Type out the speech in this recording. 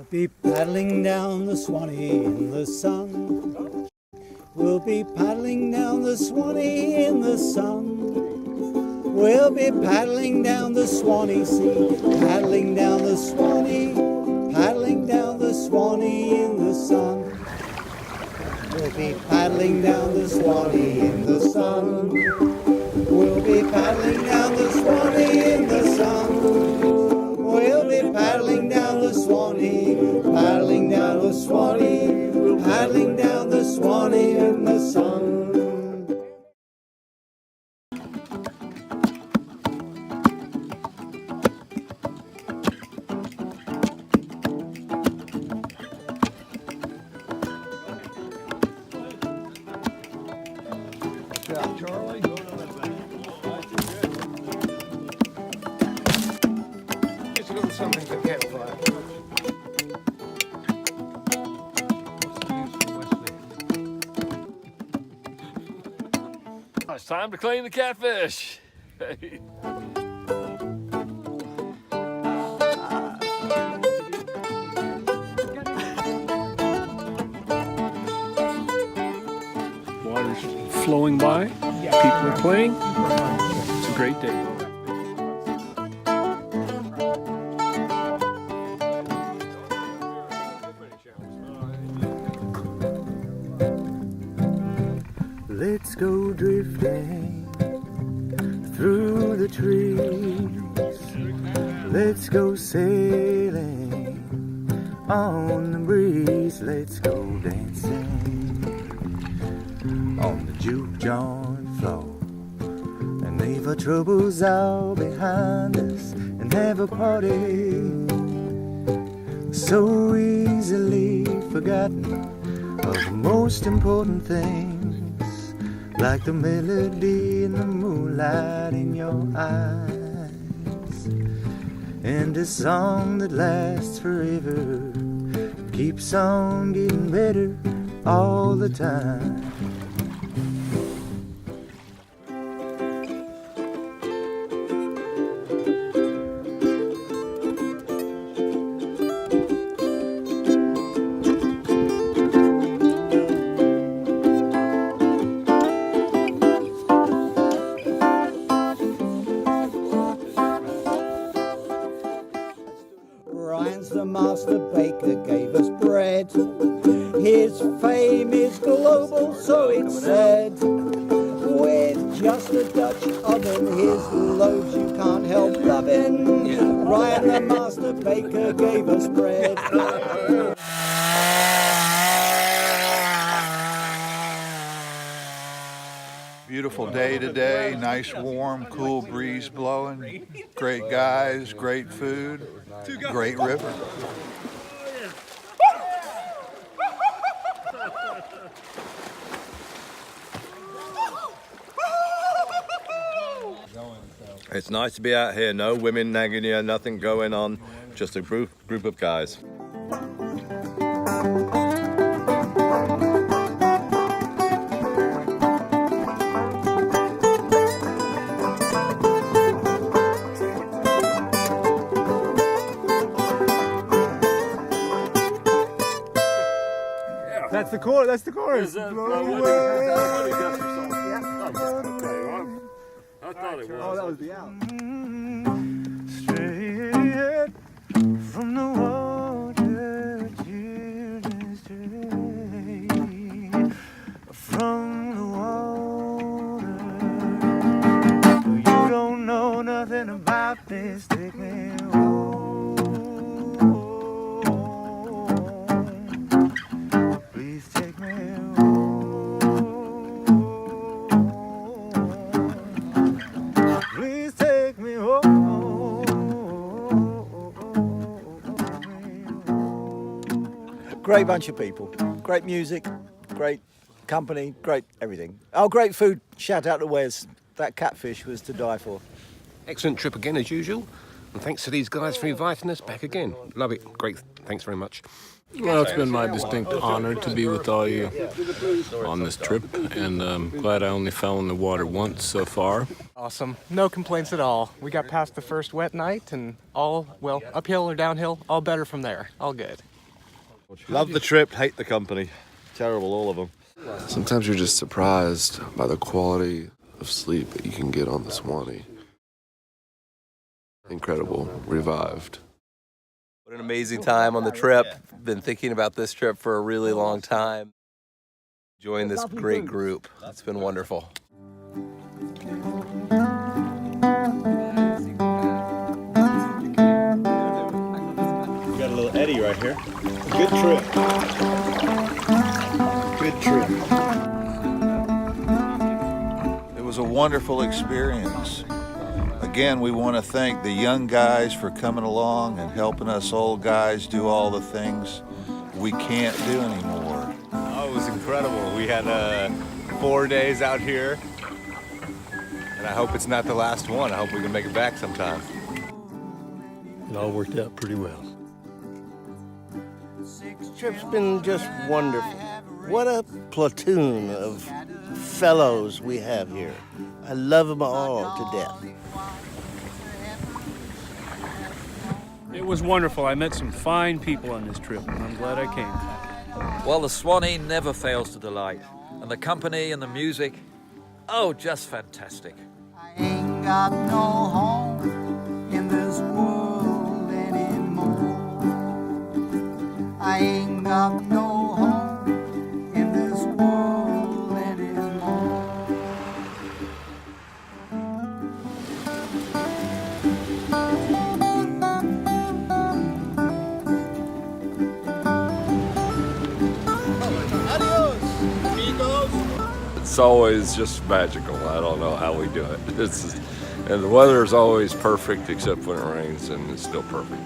We'll be paddling down the Suwannee in the sun. We'll be paddling down the Suwannee in the sun. We'll be paddling down the Suwannee Sea, paddling down the Suwannee, paddling down the Suwannee in the sun. We'll be paddling down the Suwannee in the sun. We'll be paddling down the Suwannee in the sun. We'll be paddling down the Suwannee, paddling down the Suwannee, paddling down the Suwannee in the sun. Charlie. Just a little something to get fire. It's time to clean the catfish. Water's flowing by, people are playing. It's a great day. Let's go drifting through the trees. Let's go sailing on the breeze. Let's go dancing on the juke joint floor, and leave our troubles all behind us and have a party so easily forgotten of the most important things, like the melody in the moonlight in your eyes, and a song that lasts forever, keeps on getting better all the time. Ryan's the master baker, gave us bread. His fame is global, so it's said. With just a Dutch oven, his loaves you can't help loving. Ryan the master baker gave us bread. Beautiful day today, nice warm, cool breeze blowing, great guys, great food, great river. It's nice to be out here, no women nagging you, nothing going on, just a group of guys. That's the chorus. That's the chorus. I thought it was. Oh, that was the out. Straight from the water, children, straight from the water. You don't know nothing about this, take me home. Please take me home. Please take me home. Great bunch of people, great music, great company, great everything. Oh, great food. Shout out to Wes. That catfish was to die for. Excellent trip again as usual. And thanks to these guys for inviting us back again. Love it. Great. Thanks very much. Well, it's been my distinct honor to be with all you on this trip, and I'm glad I only fell in the water once so far. Awesome. No complaints at all. We got past the first wet night and all, well, uphill or downhill, all better from there. All good. Love the trip, hate the company. Terrible, all of them. Sometimes you're just surprised by the quality of sleep that you can get on the Suwannee. Incredible. Revived. What an amazing time on the trip. Been thinking about this trip for a really long time. Join this great group. It's been wonderful. We got a little Eddie right here. Good trip. Good trip. It was a wonderful experience. Again, we want to thank the young guys for coming along and helping us old guys do all the things we can't do anymore. Oh, it was incredible. We had 4 days out here, and I hope it's not the last one. I hope we can make it back sometime. It all worked out pretty well. This trip's been just wonderful. What a platoon of fellows we have here. I love them all to death. It was wonderful. I met some fine people on this trip, and I'm glad I came. Well, the Suwannee never fails to delight. And the company and the music, oh, just fantastic. I ain't got no home in this world anymore. I ain't got no home in this world anymore. It's always just magical. I don't know how we do it. And the weather is always perfect except when it rains, and it's still perfect.